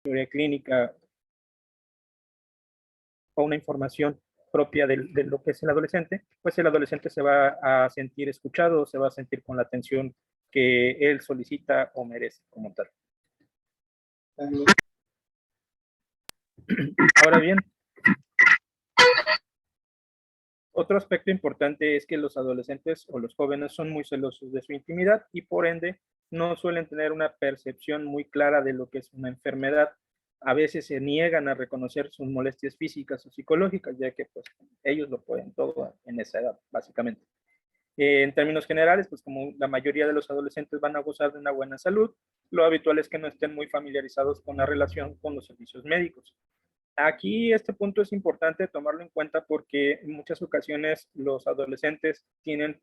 teoría clínica o una información propia de lo que es el adolescente, pues el adolescente se va a sentir escuchado, se va a sentir con la atención que él solicita o merece como tal. Ahora bien, otro aspecto importante es que los adolescentes o los jóvenes son muy celosos de su intimidad y por ende no suelen tener una percepción muy clara de lo que es una enfermedad. A veces se niegan a reconocer sus molestias físicas o psicológicas, ya que pues ellos lo pueden todo en esa edad, básicamente. En términos generales, pues como la mayoría de los adolescentes van a gozar de una buena salud, lo habitual es que no estén muy familiarizados con la relación con los servicios médicos. Aquí este punto es importante tomarlo en cuenta porque en muchas ocasiones los adolescentes tienen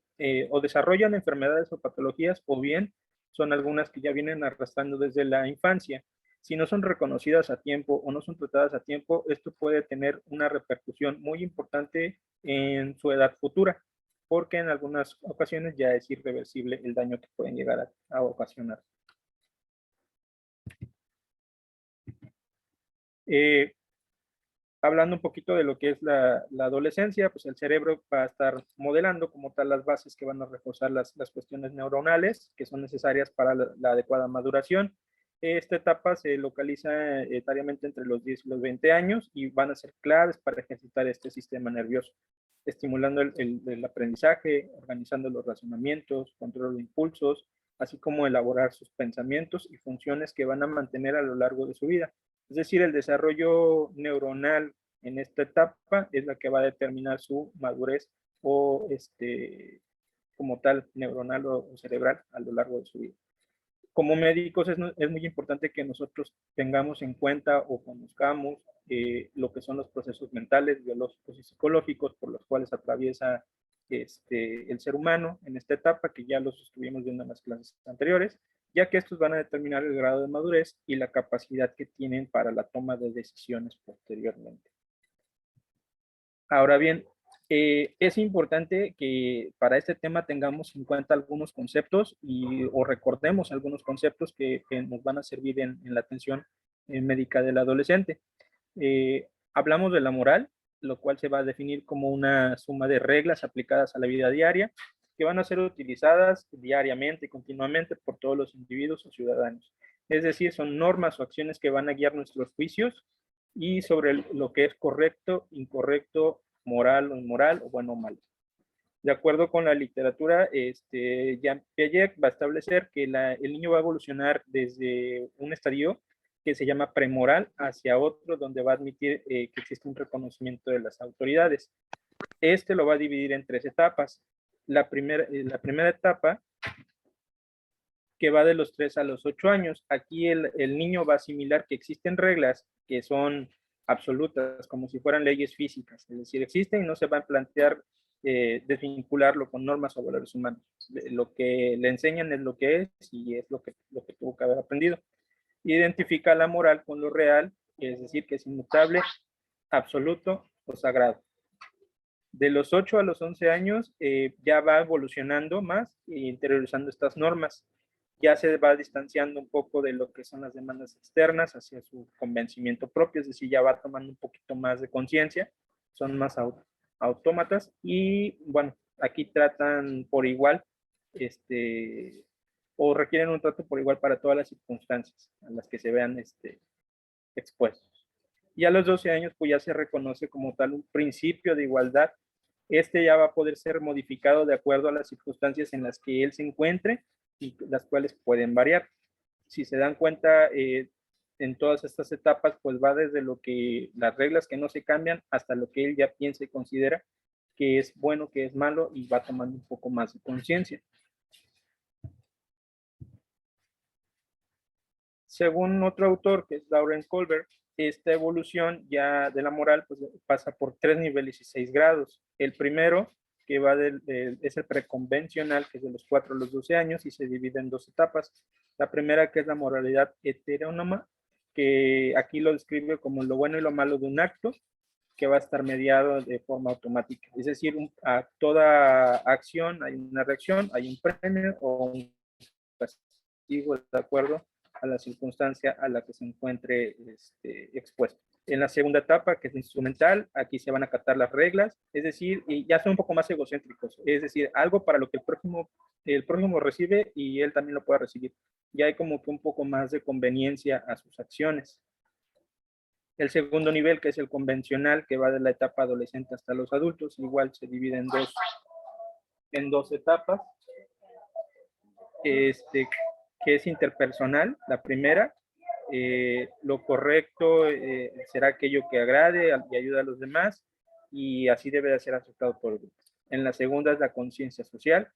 o desarrollan enfermedades o patologías o bien son algunas que ya vienen arrastrando desde la infancia. Si no son reconocidas a tiempo o no son tratadas a tiempo, esto puede tener una repercusión muy importante en su edad futura, porque en algunas ocasiones ya es irreversible el daño que pueden llegar a ocasionar. Eh, Hablando un poquito de lo que es la adolescencia, pues el cerebro va a estar modelando como tal las bases que van a reforzar las cuestiones neuronales que son necesarias para la adecuada maduración. Esta etapa se localiza etariamente entre los 10 y los 20 años y van a ser claves para ejercitar este sistema nervioso, estimulando el aprendizaje, organizando los razonamientos, control de impulsos, así como elaborar sus pensamientos y funciones que van a mantener a lo largo de su vida. Es decir, el desarrollo neuronal en esta etapa es la que va a determinar su madurez o como tal neuronal o cerebral a lo largo de su vida. Como médicos es muy importante que nosotros tengamos en cuenta o conozcamos lo que son los procesos mentales, biológicos y psicológicos por los cuales atraviesa el ser humano en esta etapa, que ya los estuvimos viendo en las clases anteriores, ya que estos van a determinar el grado de madurez y la capacidad que tienen para la toma de decisiones posteriormente. Ahora bien, es importante que para este tema tengamos en cuenta algunos conceptos o recordemos algunos conceptos que nos van a servir en la atención médica del adolescente. Hablamos de la moral, lo cual se va a definir como una suma de reglas aplicadas a la vida diaria que van a ser utilizadas diariamente y continuamente por todos los individuos o ciudadanos. Es decir, son normas o acciones que van a guiar nuestros juicios y sobre lo que es correcto, incorrecto, moral o inmoral, o bueno o malo. De acuerdo con la literatura, Jean Piaget va a establecer que el niño va a evolucionar desde un estadio que se llama premoral hacia otro donde va a admitir que existe un reconocimiento de las autoridades. Este lo va a dividir en 3 etapas. La primera etapa que va de los 3 a los 8 años. Aquí el niño va a asimilar que existen reglas que son absolutas, como si fueran leyes físicas, es decir, existen y no se va a plantear desvincularlo con normas o valores humanos. Lo que le enseñan es lo que es y es lo que tuvo que haber aprendido. Identifica la moral con lo real, es decir, que es inmutable, absoluto o sagrado. De los 8 a los 11 años ya va evolucionando más e interiorizando estas normas. Ya se va distanciando un poco de lo que son las demandas externas hacia su convencimiento propio, es decir, ya va tomando un poquito más de conciencia, son más autómatas y bueno, aquí tratan por igual, o requieren un trato por igual para todas las circunstancias a las que se vean expuestos. Y a los 12 años, pues ya se reconoce como tal un principio de igualdad. Este ya va a poder ser modificado de acuerdo a las circunstancias en las que él se encuentre y las cuales pueden variar. Si se dan cuenta, en todas estas etapas, pues va desde lo que las reglas que no se cambian hasta lo que él ya piensa y considera que es bueno, que es malo y va tomando un poco más de conciencia. Según otro autor, que es Lauren Colbert, esta evolución ya de la moral pues, pasa por 3 niveles y 6 grados. El primero, que va es el preconvencional, que es de los 4 a los 12 años y se divide en 2 etapas. La primera, que es la moralidad heterónoma, que aquí lo describe como lo bueno y lo malo de un acto, que va a estar mediado de forma automática. Es decir, a toda acción hay una reacción, hay un premio o un castigo, ¿de acuerdo a la circunstancia a la que se encuentre expuesto. En la segunda etapa, que es instrumental, aquí se van a acatar las reglas, es decir, y ya son un poco más egocéntricos, es decir, algo para lo que el prójimo recibe y él también lo pueda recibir. Ya hay como que un poco más de conveniencia a sus acciones. El segundo nivel, que es el convencional, que va de la etapa adolescente hasta los adultos, igual se divide en dos etapas, que es interpersonal, la primera. Lo correcto será aquello que agrade y ayuda a los demás, y así debe de ser aceptado por el grupo. En la segunda es la conciencia social,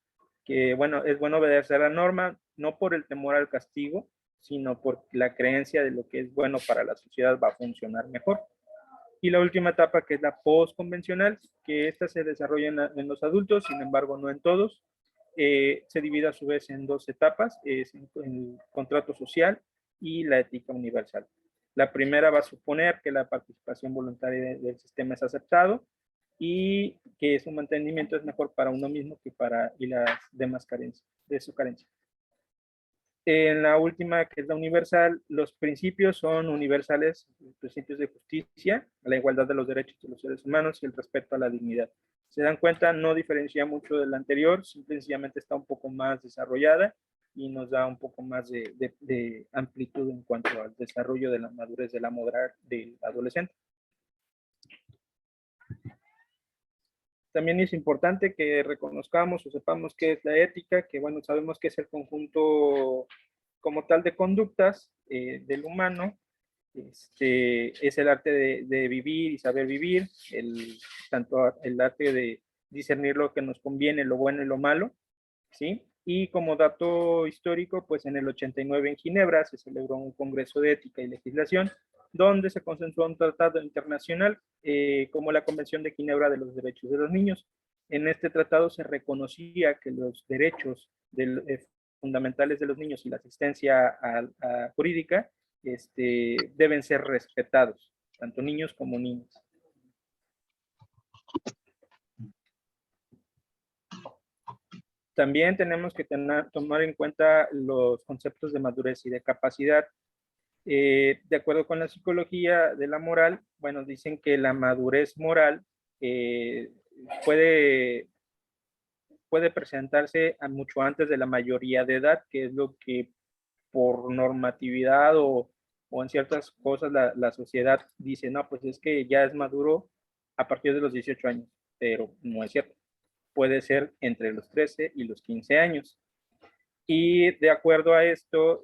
que bueno, es bueno obedecer la norma, no por el temor al castigo, sino por la creencia de lo que es bueno para la sociedad va a funcionar mejor. Y la última etapa, que es la postconvencional, que esta se desarrolla en los adultos, sin embargo no en todos. Se divide a su vez en dos etapas, es el contrato social y la ética universal. La primera va a suponer que la participación voluntaria del sistema es aceptado y que su mantenimiento es mejor para uno mismo que para y las demás carencias, de su carencia. En la última, que es la universal, los principios son universales, los principios de justicia, la igualdad de los derechos de los seres humanos y el respeto a la dignidad. Se dan cuenta, no diferencia mucho de la anterior, simplemente está un poco más desarrollada y nos da un poco más de amplitud en cuanto al desarrollo de la madurez de la moral del adolescente. También es importante que reconozcamos o sepamos qué es la ética, que bueno, sabemos que es el conjunto como tal de conductas del humano. Es el arte de vivir y saber vivir, tanto el arte de discernir lo que nos conviene, lo bueno y lo malo, ¿sí? Y como dato histórico, pues en el 89 en Ginebra se celebró un congreso de ética y legislación, donde se consensuó un tratado internacional como la Convención de Ginebra de los Derechos de los Niños. En este tratado se reconocía que los derechos fundamentales de los niños y la asistencia jurídica deben ser respetados, tanto niños como niñas. También tenemos que tomar en cuenta los conceptos de madurez y de capacidad. De acuerdo con la psicología de la moral, bueno, dicen que la madurez moral puede presentarse mucho antes de la mayoría de edad, que es lo que por normatividad o en ciertas cosas la sociedad dice, no, pues es que ya es maduro a partir de los 18 años, pero no es cierto. Puede ser entre los 13 y los 15 años. Y de acuerdo a esto,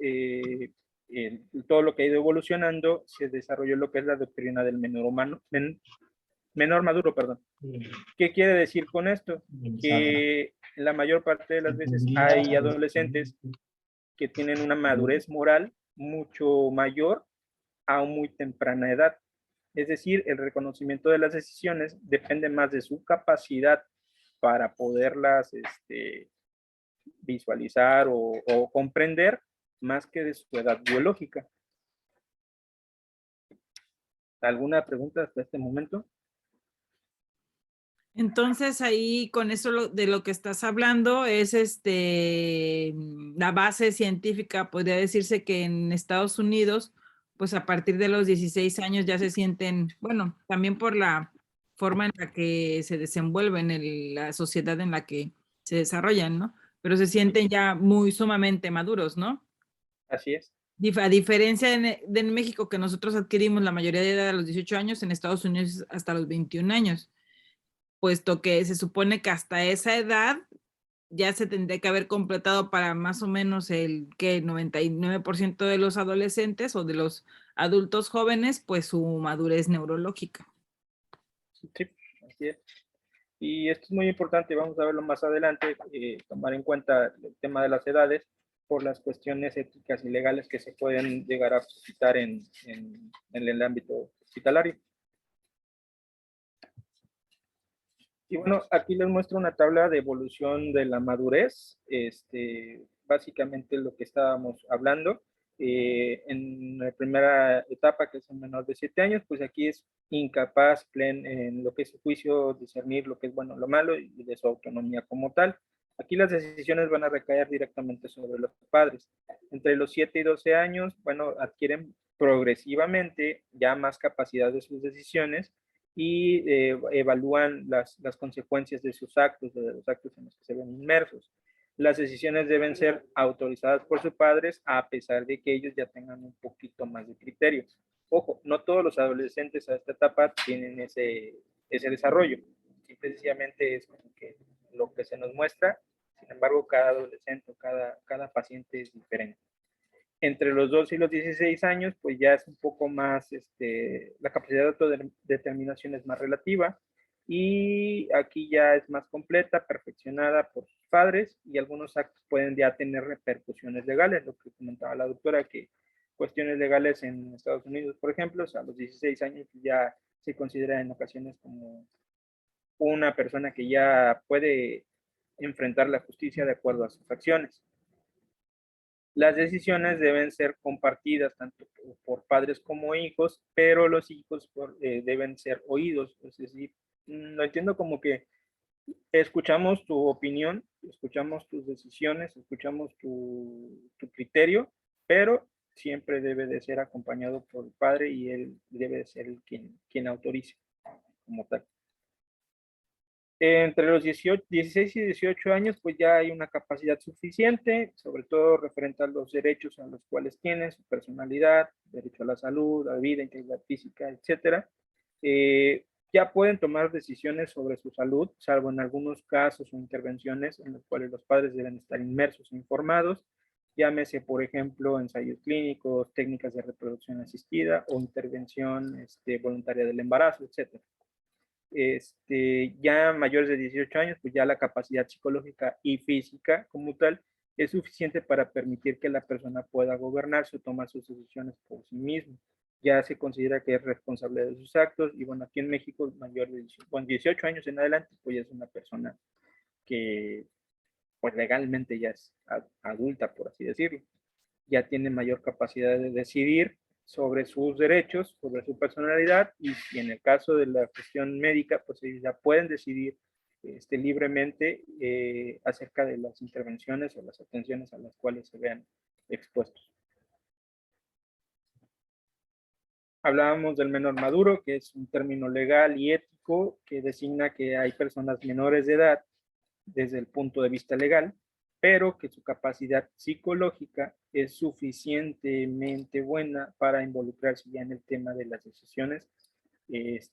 todo lo que ha ido evolucionando, se desarrolló lo que es la doctrina del menor maduro, perdón. ¿Qué quiere decir con esto? Que la mayor parte de las veces hay adolescentes que tienen una madurez moral mucho mayor a muy temprana edad. Es decir, el reconocimiento de las decisiones depende más de su capacidad para poderlas visualizar o comprender más que de su edad biológica. ¿Alguna pregunta hasta este momento? Entonces ahí con eso de lo que estás hablando es la base científica, podría decirse que en Estados Unidos, pues a partir de los 16 años ya se sienten, bueno, también por la forma en la que se desenvuelven en la sociedad en la que se desarrollan, ¿no? Pero se sienten ya muy sumamente maduros, ¿no? Así es. A diferencia de México, que nosotros adquirimos la mayoría de edad a los 18 años, en Estados Unidos hasta los 21 años. Puesto que se supone que hasta esa edad ya se tendría que haber completado para más o menos el que 99% de los adolescentes o de los adultos jóvenes, pues su madurez neurológica. Sí, así es. Y esto es muy importante, vamos a verlo más adelante, tomar en cuenta el tema de las edades por las cuestiones éticas y legales que se pueden llegar a suscitar en el ámbito hospitalario. Y bueno, aquí les muestro una tabla de evolución de la madurez, básicamente lo que estábamos hablando. En la primera etapa, que es un menor de 7 años, pues aquí es incapaz en lo que es su juicio, discernir lo que es bueno o lo malo y de su autonomía como tal. Aquí las decisiones van a recaer directamente sobre los padres. Entre los 7 y 12 años, bueno, adquieren progresivamente ya más capacidad de sus decisiones y evalúan las consecuencias de sus actos, de los actos en los que se ven inmersos. Las decisiones deben ser autorizadas por sus padres a pesar de que ellos ya tengan un poquito más de criterio. Ojo, no todos los adolescentes a esta etapa tienen ese desarrollo. Simple y sencillamente es como que lo que se nos muestra. Sin embargo, cada adolescente, cada paciente es diferente. Entre los 12 y los 16 años, pues ya es un poco más, la capacidad de autodeterminación es más relativa y aquí ya es más completa, perfeccionada por sus padres y algunos actos pueden ya tener repercusiones legales, lo que comentaba la doctora, que cuestiones legales en Estados Unidos, por ejemplo, o sea, a los 16 años ya se considera en ocasiones como una persona que ya puede enfrentar la justicia de acuerdo a sus acciones. Las decisiones deben ser compartidas tanto por padres como hijos, pero los hijos deben ser oídos. Es decir, lo entiendo como que escuchamos tu opinión, escuchamos tus decisiones, escuchamos tu criterio, pero siempre debe de ser acompañado por el padre y él debe de ser el quien autorice como tal. Entre los 16 y 18 años, pues ya hay una capacidad suficiente, sobre todo referente a los derechos a los cuales tienen, su personalidad, derecho a la salud, a la vida, integridad física, etcétera. Ya pueden tomar decisiones sobre su salud, salvo en algunos casos o intervenciones en los cuales los padres deben estar inmersos e informados, llámese, por ejemplo, ensayos clínicos, técnicas de reproducción asistida o intervención voluntaria del embarazo, etcétera. Ya mayores de 18 años, pues ya la capacidad psicológica y física como tal es suficiente para permitir que la persona pueda gobernarse o tomar sus decisiones por sí mismo. Ya se considera que es responsable de sus actos y bueno, aquí en México, mayor de 18 años en adelante, pues ya es una persona que pues legalmente ya es adulta, por así decirlo. Ya tiene mayor capacidad de decidir sobre sus derechos, sobre su personalidad y en el caso de la cuestión médica, pues ellos ya pueden decidir libremente acerca de las intervenciones o las atenciones a las cuales se vean expuestos. Hablábamos del menor maduro, que es un término legal y ético que designa que hay personas menores de edad desde el punto de vista legal, pero que su capacidad psicológica es suficientemente buena para involucrarse ya en el tema de las decisiones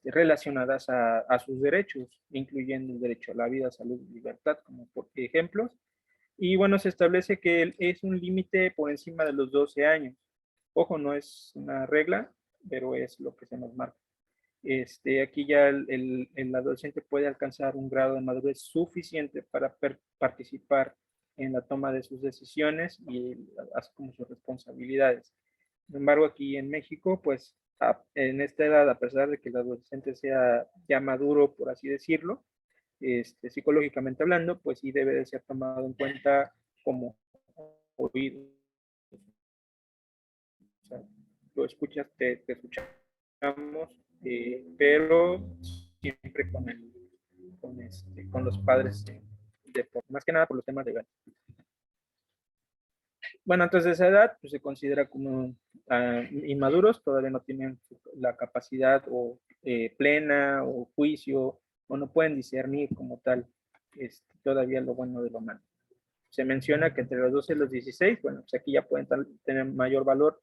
relacionadas a sus derechos, incluyendo el derecho a la vida, salud y libertad, como por ejemplos. Y bueno, se establece que es un límite por encima de los 12 años. Ojo, no es una regla, pero es lo que se nos marca. Aquí ya el adolescente puede alcanzar un grado de madurez suficiente para participar en la toma de sus decisiones y así como sus responsabilidades. Sin embargo, aquí en México, pues en esta edad, a pesar de que el adolescente sea ya maduro, por así decirlo, psicológicamente hablando, pues sí debe de ser tomado en cuenta como oído. O sea, lo escuchas, te escuchamos, pero siempre con los padres, más que nada por los temas legales. Bueno, entonces esa edad pues, se considera como inmaduros, todavía no tienen la capacidad o plena o juicio, o no pueden discernir como tal todavía lo bueno de lo malo. Se menciona que entre los 12 y los 16, bueno, pues aquí ya pueden tener mayor valor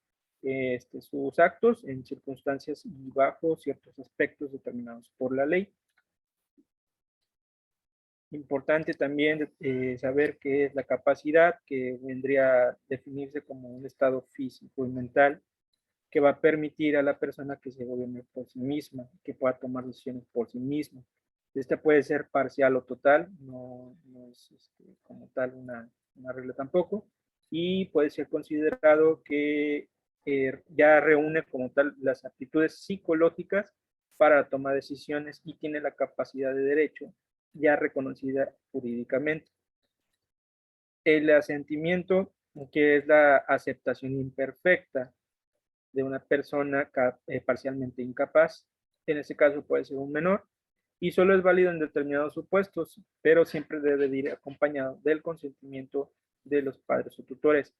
sus actos en circunstancias y bajo ciertos aspectos determinados por la ley. Importante también saber qué es la capacidad, que vendría a definirse como un estado físico y mental que va a permitir a la persona que se gobierne por sí misma, que pueda tomar decisiones por sí misma. Esta puede ser parcial o total, no es como tal una regla tampoco, y puede ser considerado que ya reúne como tal las aptitudes psicológicas para tomar decisiones y tiene la capacidad de derecho ya reconocida jurídicamente. El asentimiento, que es la aceptación imperfecta de una persona parcialmente incapaz, en este caso puede ser un menor, y solo es válido en determinados supuestos, pero siempre debe de ir acompañado del consentimiento de los padres o tutores.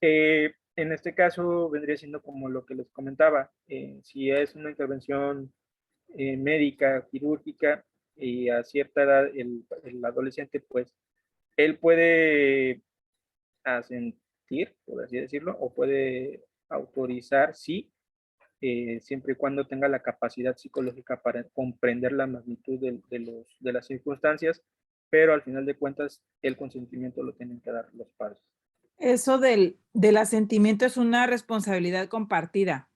En este caso vendría siendo como lo que les comentaba, si es una intervención médica, quirúrgica, y a cierta edad el adolescente, pues él puede asentir, por así decirlo, o puede autorizar, sí, siempre y cuando tenga la capacidad psicológica para comprender la magnitud de las circunstancias, pero al final de cuentas el consentimiento lo tienen que dar los padres. Eso del asentimiento es una responsabilidad compartida.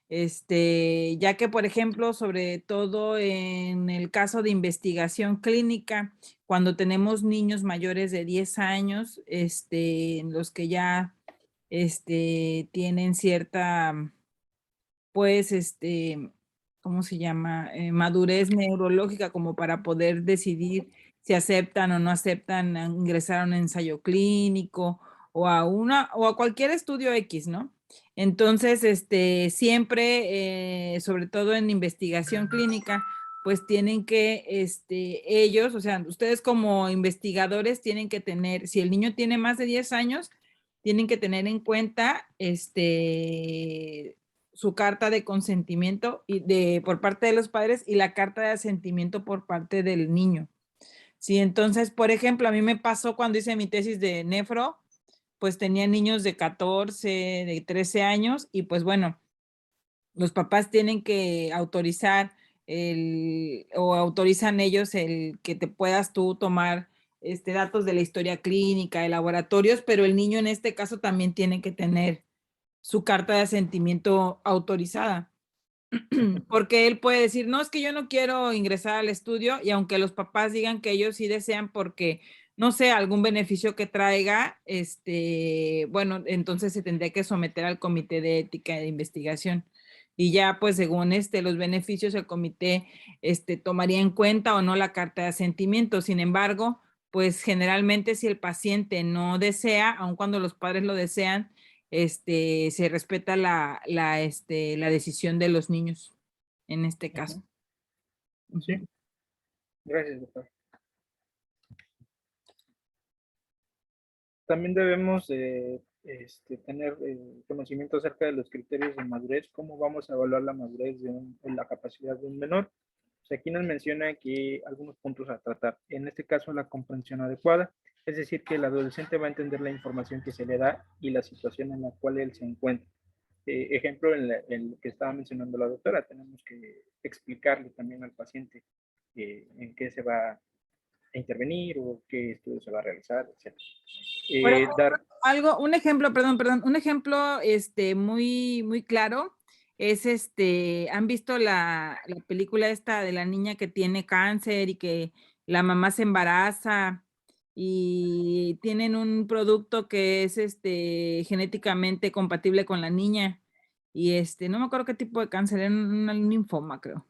Ya que, por ejemplo, sobre todo en el caso de investigación clínica, cuando tenemos niños mayores de 10 años, en los que ya tienen cierta, pues, ¿cómo se llama? Madurez neurológica como para poder decidir si aceptan o no aceptan ingresar a un ensayo clínico o a cualquier estudio X, ¿no? Entonces, siempre, sobre todo en investigación clínica, pues tienen que, ellos, o sea, ustedes como investigadores tienen que tener, si el niño tiene más de 10 años, tienen que tener en cuenta, su carta de consentimiento por parte de los padres y la carta de asentimiento por parte del niño. Sí, entonces, por ejemplo, a mí me pasó cuando hice mi tesis de nefro, pues tenía niños de 14, de 13 años y pues bueno, los papás tienen que autorizar o autorizan ellos el que te puedas tú tomar datos de la historia clínica, de laboratorios, pero el niño en este caso también tiene que tener su carta de asentimiento autorizada. Porque él puede decir, no, es que yo no quiero ingresar al estudio, y aunque los papás digan que ellos sí desean porque, no sé, algún beneficio que traiga, bueno, entonces se tendría que someter al comité de ética de investigación. Y ya, pues, según los beneficios, el comité tomaría en cuenta o no la carta de asentimiento. Sin embargo, pues generalmente si el paciente no desea, aun cuando los padres lo desean, se respeta la decisión de los niños en este caso. Sí, Ujú. gracias, doctor. También debemos tener conocimiento acerca de los criterios de madurez, cómo vamos a evaluar la madurez de la capacidad de un menor. Aquí nos menciona que algunos puntos a tratar. En este caso, la comprensión adecuada, es decir, que el adolescente va a entender la información que se le da y la situación en la cual él se encuentra. Ejemplo, en lo que estaba mencionando la doctora, tenemos que explicarle también al paciente en qué se va a intervenir o qué estudio se va a realizar, etc. Por ejemplo, Dar un ejemplo, perdón, un ejemplo muy, muy claro es ¿han visto la película esta de la niña que tiene cáncer y que la mamá se embaraza y tienen un producto que es genéticamente compatible con la niña? Y no me acuerdo qué tipo de cáncer, era un linfoma, creo.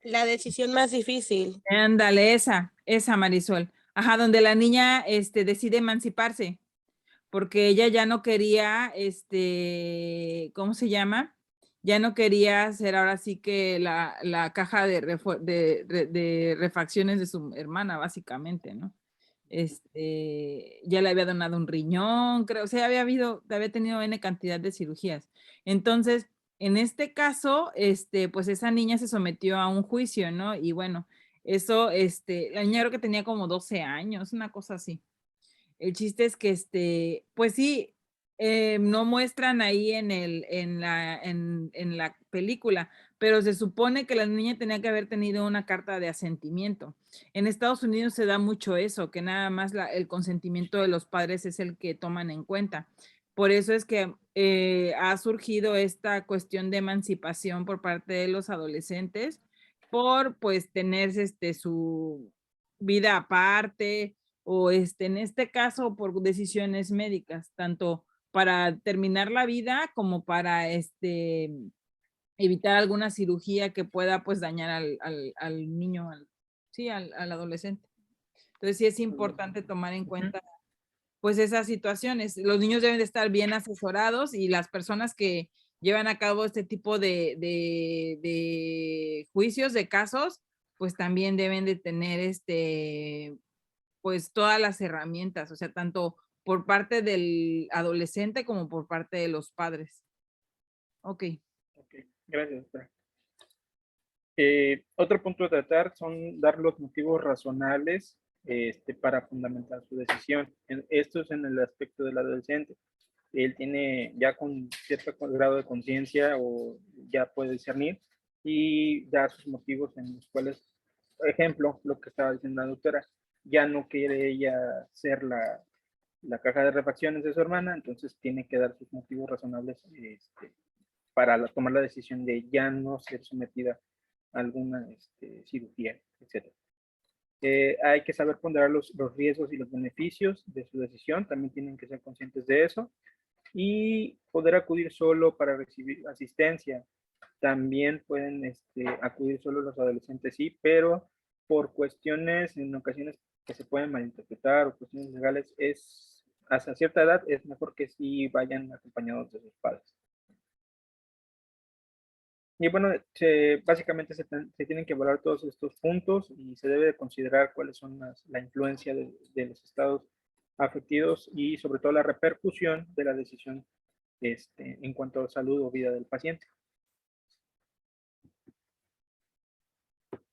La decisión más difícil. Ándale, esa Marisol. Ajá, donde la niña decide emanciparse porque ella ya no quería, ¿cómo se llama? Ya no quería ser ahora sí que la caja de refacciones de su hermana, básicamente, ¿no? Ya le había donado un riñón, creo, o sea, había tenido N cantidad de cirugías. Entonces, en este caso, pues esa niña se sometió a un juicio, ¿no? Y bueno, eso, la niña creo que tenía como 12 años, una cosa así. El chiste es que, pues sí, no muestran ahí en la película, pero se supone que la niña tenía que haber tenido una carta de asentimiento. En Estados Unidos se da mucho eso, que nada más el consentimiento de los padres es el que toman en cuenta. Por eso es que ha surgido esta cuestión de emancipación por parte de los adolescentes, por pues tener su vida aparte, o en este caso por decisiones médicas, tanto para terminar la vida como para evitar alguna cirugía que pueda pues dañar al niño, sí, al adolescente. Entonces sí es importante tomar en cuenta pues esas situaciones. Los niños deben de estar bien asesorados y las personas que llevan a cabo este tipo de juicios, de casos, pues también deben de tener pues todas las herramientas, o sea, tanto por parte del adolescente como por parte de los padres. Ok. Ok, gracias, doctora. Otro punto a tratar son dar los motivos razonables para fundamentar su decisión. Esto es en el aspecto del adolescente. Él tiene ya con cierto grado de conciencia o ya puede discernir y da sus motivos en los cuales, por ejemplo, lo que estaba diciendo la doctora, ya no quiere ella ser la caja de refacciones de su hermana, entonces tiene que dar sus motivos razonables para tomar la decisión de ya no ser sometida a alguna cirugía, etc. Hay que saber ponderar los riesgos y los beneficios de su decisión, también tienen que ser conscientes de eso y poder acudir solo para recibir asistencia. También pueden acudir solo los adolescentes, sí, pero por cuestiones en ocasiones que se pueden malinterpretar o cuestiones legales, hasta cierta edad es mejor que sí vayan acompañados de sus padres. Y bueno, básicamente se tienen que evaluar todos estos puntos y se debe de considerar cuáles son la influencia de los estados afectivos y sobre todo la repercusión de la decisión en cuanto a salud o vida del paciente.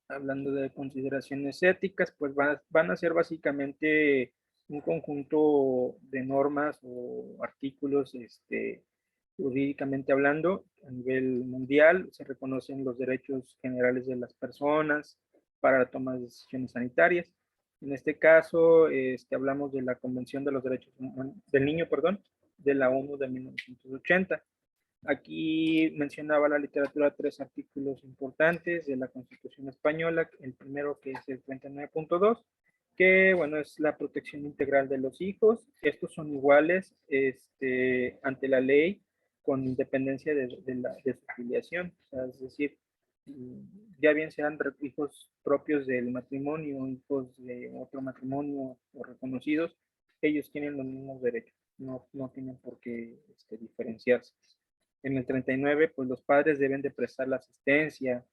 Hablando de consideraciones éticas, pues van a ser básicamente un conjunto de normas o artículos jurídicamente hablando. A nivel mundial se reconocen los derechos generales de las personas para la toma de decisiones sanitarias. En este caso, hablamos de la Convención de los Derechos del Niño, perdón, de la ONU de 1980. Aquí mencionaba la literatura tres artículos importantes de la Constitución Española. El primero, que es el 39.2, que bueno, es la protección integral de los hijos. Estos son iguales ante la ley con independencia de su filiación. O sea, es decir, ya bien sean hijos propios del matrimonio, hijos de otro matrimonio o reconocidos, ellos tienen los mismos derechos, no tienen por qué diferenciarse. En el 39, pues los padres deben de prestar la asistencia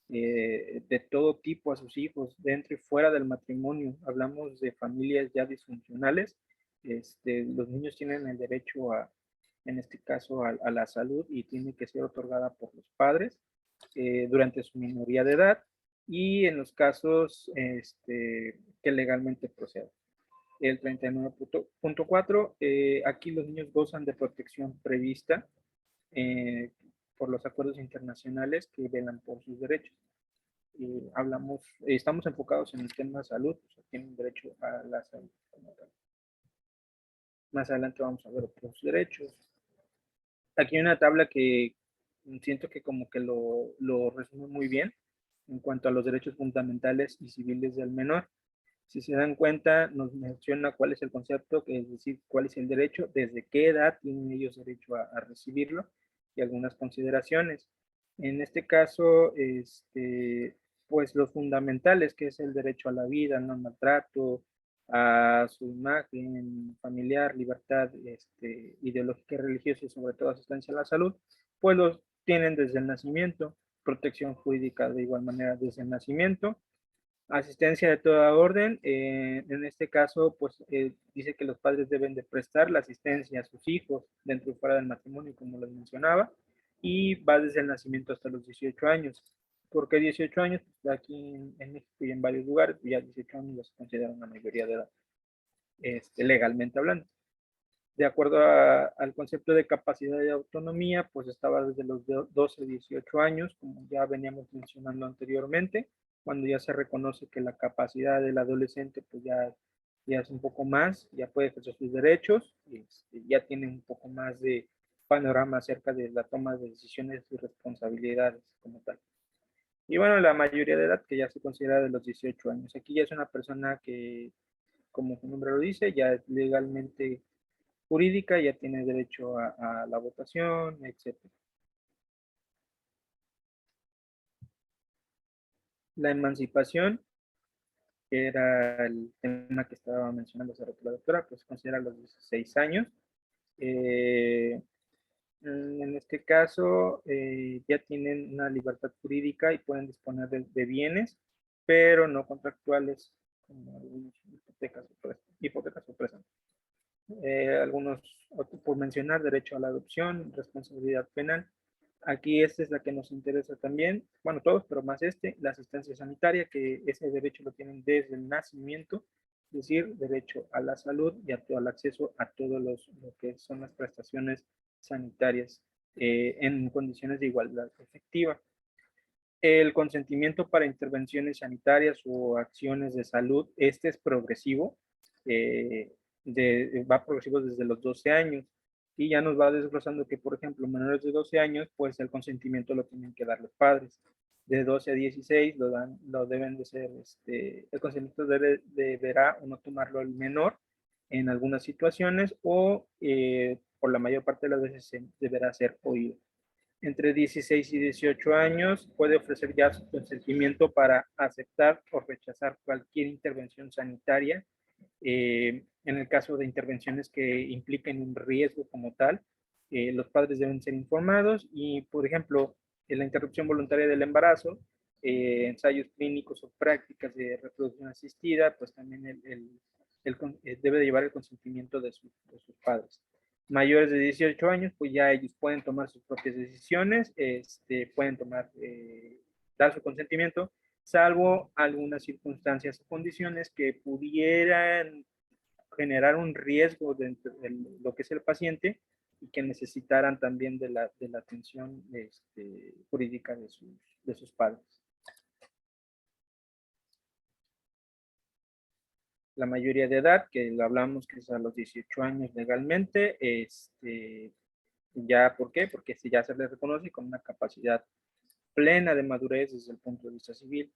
de todo tipo a sus hijos, dentro y fuera del matrimonio. Hablamos de familias ya disfuncionales. Los niños tienen el derecho en este caso, a la salud y tiene que ser otorgada por los padres durante su minoría de edad y en los casos que legalmente procedan. El 39.4, aquí los niños gozan de protección prevista por los acuerdos internacionales que velan por sus derechos. Estamos enfocados en el tema de salud, o sea, tienen derecho a la salud. Más adelante vamos a ver otros derechos. Aquí hay una tabla que siento que como que lo resume muy bien en cuanto a los derechos fundamentales y civiles del menor. Si se dan cuenta, nos menciona cuál es el concepto, es decir, cuál es el derecho, desde qué edad tienen ellos derecho a recibirlo y algunas consideraciones. En este caso, pues los fundamentales, que es el derecho a la vida, no maltrato, a su imagen familiar, libertad ideológica y religiosa y sobre todo asistencia a la salud, pues los tienen desde el nacimiento, protección jurídica de igual manera desde el nacimiento, asistencia de toda orden. En este caso, pues dice que los padres deben de prestar la asistencia a sus hijos dentro y fuera del matrimonio, como les mencionaba, y va desde el nacimiento hasta los 18 años. ¿Por qué 18 años? Pues aquí en México y en varios lugares, pues ya 18 años ya se considera una mayoría de edad, legalmente hablando. De acuerdo al concepto de capacidad de autonomía, pues estaba desde los 12 a 18 años, como ya veníamos mencionando anteriormente, cuando ya se reconoce que la capacidad del adolescente pues ya es un poco más, ya puede ejercer sus derechos, ya tiene un poco más de panorama acerca de la toma de decisiones y responsabilidades como tal. Y bueno, la mayoría de edad que ya se considera de los 18 años. Aquí ya es una persona que, como su nombre lo dice, ya es legalmente jurídica, ya tiene derecho a la votación, etc. La emancipación, que era el tema que estaba mencionando hace rato la doctora, pues considera los 16 años. En este caso, ya tienen una libertad jurídica y pueden disponer de bienes pero no contractuales, como algunas hipotecas o préstamos. Algunos, por mencionar, derecho a la adopción, responsabilidad penal. Aquí esta es la que nos interesa también, bueno, todos, pero más la asistencia sanitaria, que ese derecho lo tienen desde el nacimiento, es decir, derecho a la salud y al acceso a todo lo que son las prestaciones sanitarias en condiciones de igualdad efectiva. El consentimiento para intervenciones sanitarias o acciones de salud, este es progresivo, va progresivo desde los 12 años y ya nos va desglosando que, por ejemplo, menores de 12 años, pues el consentimiento lo tienen que dar los padres. De 12 a 16 lo deben de ser, el consentimiento deberá o no tomarlo el menor en algunas situaciones o por la mayor parte de las veces deberá ser oído. Entre 16 y 18 años puede ofrecer ya su consentimiento para aceptar o rechazar cualquier intervención sanitaria. En el caso de intervenciones que impliquen un riesgo como tal, los padres deben ser informados y, por ejemplo, en la interrupción voluntaria del embarazo, ensayos clínicos o prácticas de reproducción asistida, pues también debe de llevar el consentimiento de sus padres. Mayores de 18 años, pues ya ellos pueden tomar sus propias decisiones, pueden dar su consentimiento, salvo algunas circunstancias o condiciones que pudieran generar un riesgo dentro de lo que es el paciente y que necesitaran también de la atención jurídica de sus padres. La mayoría de edad, que lo hablamos que es a los 18 años legalmente, ya, ¿por qué? Porque si ya se les reconoce con una capacidad plena de madurez desde el punto de vista civil,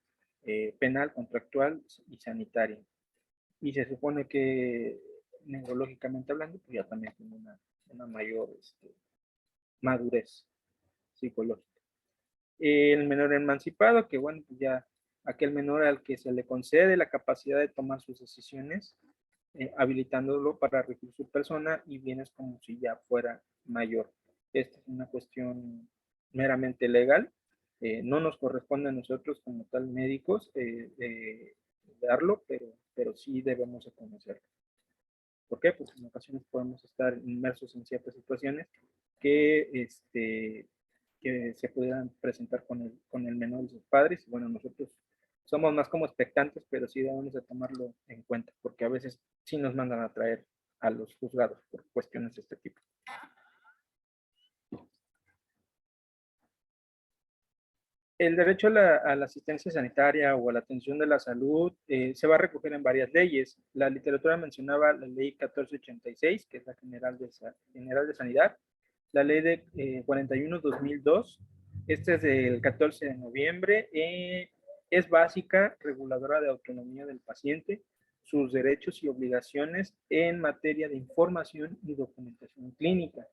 penal, contractual y sanitaria. Y se supone que neurológicamente hablando, pues ya también tiene una mayor madurez psicológica. El menor emancipado, que bueno, pues ya aquel menor al que se le concede la capacidad de tomar sus decisiones, habilitándolo para regir su persona y bienes como si ya fuera mayor. Esta es una cuestión meramente legal. No nos corresponde a nosotros como tal médicos darlo, pero sí debemos de conocerlo. ¿Por qué? Porque en ocasiones podemos estar inmersos en ciertas situaciones que, que se pudieran presentar con el menor y sus padres. Bueno, nosotros somos más como expectantes, pero sí debemos de tomarlo en cuenta, porque a veces sí nos mandan a traer a los juzgados por cuestiones de este tipo. El derecho a la asistencia sanitaria o a la atención de la salud se va a recoger en varias leyes. La literatura mencionaba la ley 1486, que es la General de Sanidad, la ley de 41-2002, este es del 14 de noviembre, es básica, reguladora de autonomía del paciente, sus derechos y obligaciones en materia de información y documentación clínica.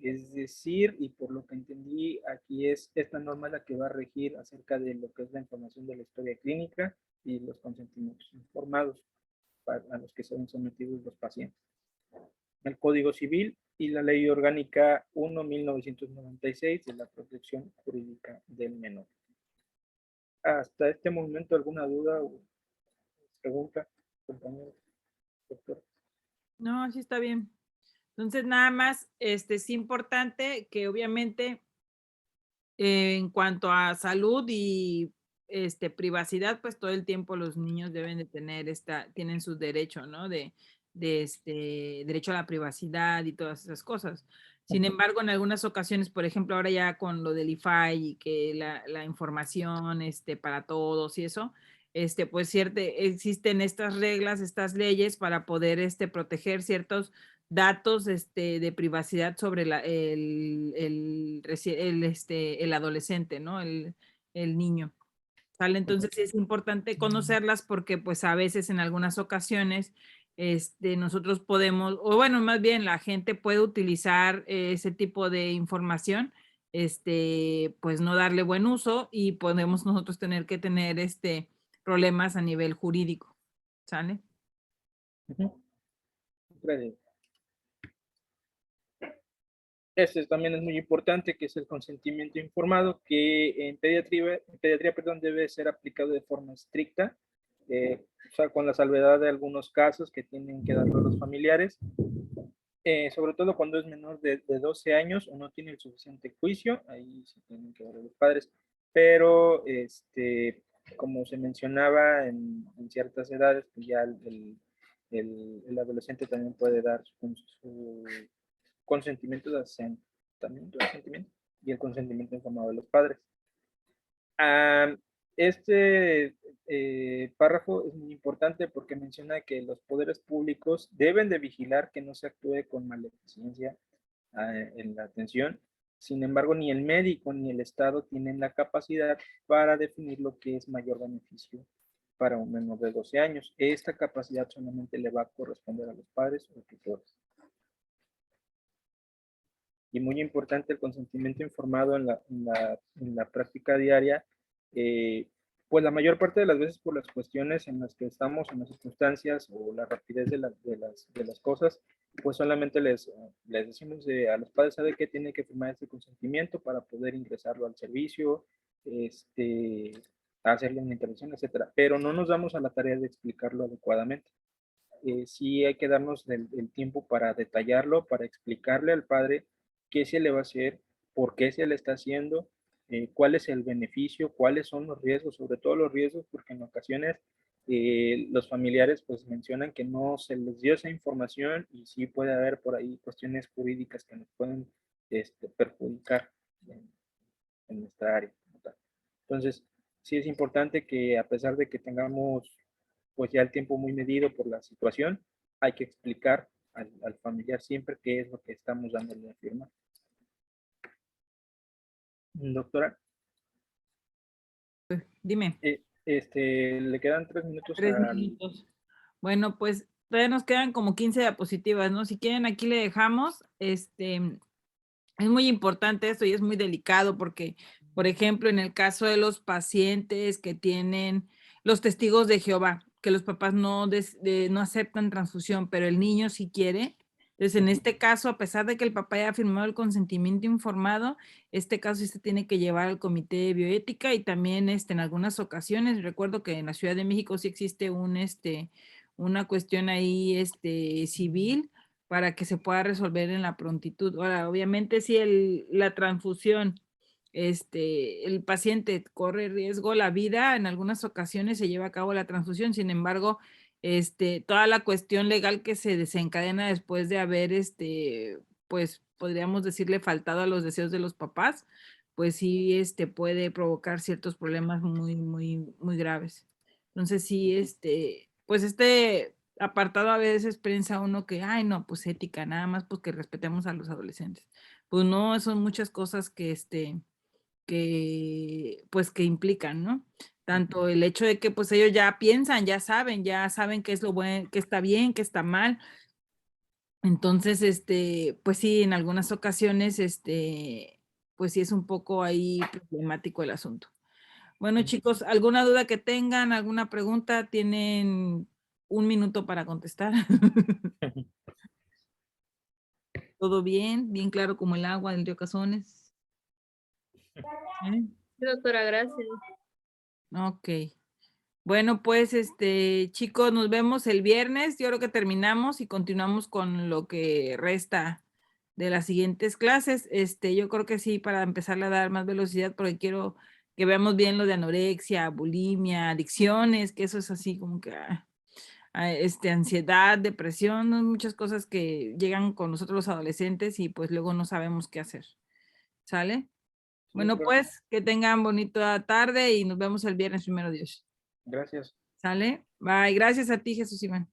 Es decir, y por lo que entendí, aquí es esta norma la que va a regir acerca de lo que es la información de la historia clínica y los consentimientos informados a los que son sometidos los pacientes. El Código Civil y la Ley Orgánica 1/1996 de la Protección Jurídica del Menor. Hasta este momento, ¿alguna duda o pregunta, compañero, doctor? No, así está bien. Entonces, nada más, es importante que obviamente en cuanto a salud y privacidad, pues todo el tiempo los niños deben de tener tienen su derecho, ¿no? De derecho a la privacidad y todas esas cosas. Sin embargo, en algunas ocasiones, por ejemplo, ahora ya con lo del IFAI y que la información para todos y eso, pues existen estas reglas, estas leyes para poder proteger ciertos datos de privacidad sobre el adolescente, ¿no? El niño. ¿Sale? Entonces sí es importante conocerlas porque pues a veces en algunas ocasiones nosotros podemos, o bueno, más bien la gente puede utilizar ese tipo de información, pues no darle buen uso y podemos nosotros tener que tener problemas a nivel jurídico. ¿Sale? Uh-huh. Este también es muy importante, que es el consentimiento informado, que en pediatría, perdón, debe ser aplicado de forma estricta, o sea, con la salvedad de algunos casos que tienen que darlo los familiares, sobre todo cuando es menor de 12 años o no tiene el suficiente juicio, ahí sí tienen que darlo los padres, pero como se mencionaba en ciertas edades, pues ya el adolescente también puede dar su consentimiento de asentimiento y el consentimiento informado de los padres. Ah, este párrafo es muy importante porque menciona que los poderes públicos deben de vigilar que no se actúe con maleficencia en la atención. Sin embargo, ni el médico ni el Estado tienen la capacidad para definir lo que es mayor beneficio para un menor de 12 años. Esta capacidad solamente le va a corresponder a los padres o tutores. Y muy importante el consentimiento informado en la práctica diaria, pues la mayor parte de las veces por las cuestiones en las que estamos, en las circunstancias o la rapidez de las cosas, pues solamente les decimos a los padres, ¿sabe qué? Tiene que firmar este consentimiento para poder ingresarlo al servicio, hacerle una intervención, etcétera. Pero no nos damos a la tarea de explicarlo adecuadamente. Sí hay que darnos el tiempo para detallarlo, para explicarle al padre qué se le va a hacer, por qué se le está haciendo, cuál es el beneficio, cuáles son los riesgos, sobre todo los riesgos, porque en ocasiones los familiares pues mencionan que no se les dio esa información y sí puede haber por ahí cuestiones jurídicas que nos pueden perjudicar en nuestra área. Entonces, sí es importante que a pesar de que tengamos pues ya el tiempo muy medido por la situación, hay que explicar al familiar siempre qué es lo que estamos dándole a firmar. Doctora, Dime. le quedan 3 minutos 3 minutos. Bueno, pues todavía nos quedan como 15 diapositivas, ¿no? Si quieren, aquí le dejamos. Es muy importante esto y es muy delicado porque, por ejemplo, en el caso de los pacientes que tienen los testigos de Jehová, que los papás no aceptan transfusión, pero el niño sí quiere. Entonces, en este caso, a pesar de que el papá haya firmado el consentimiento informado, este caso sí se tiene que llevar al comité de bioética y también en algunas ocasiones, recuerdo que en la Ciudad de México sí existe una cuestión ahí civil para que se pueda resolver en la prontitud. Ahora, obviamente, si la transfusión, el paciente corre riesgo la vida, en algunas ocasiones se lleva a cabo la transfusión, sin embargo, toda la cuestión legal que se desencadena después de haber, pues, podríamos decirle, faltado a los deseos de los papás, pues sí, puede provocar ciertos problemas muy, muy, muy graves. Entonces, sí, pues apartado a veces piensa uno que, ay, no, pues ética, nada más pues que respetemos a los adolescentes. Pues no, son muchas cosas pues que implican, ¿no? Tanto el hecho de que pues ellos ya piensan, ya saben qué es lo bueno, qué está bien, qué está mal. Entonces, pues sí, en algunas ocasiones, pues sí es un poco ahí problemático el asunto. Bueno, chicos, ¿alguna duda que tengan? ¿Alguna pregunta? Tienen 1 minuto para contestar. ¿Todo bien? Bien claro como el agua del río Cazones. ¿Eh? Sí, doctora, gracias. Ok. Bueno, pues, chicos, nos vemos el viernes. Yo creo que terminamos y continuamos con lo que resta de las siguientes clases. Yo creo que sí, para empezar a dar más velocidad, porque quiero que veamos bien lo de anorexia, bulimia, adicciones, que eso es así como que, ansiedad, depresión, ¿no? Muchas cosas que llegan con nosotros los adolescentes y pues luego no sabemos qué hacer. ¿Sale? Bueno, pues, que tengan bonita tarde y nos vemos el viernes, primero Dios. Gracias. ¿Sale? Bye. Gracias a ti, Jesús Iván.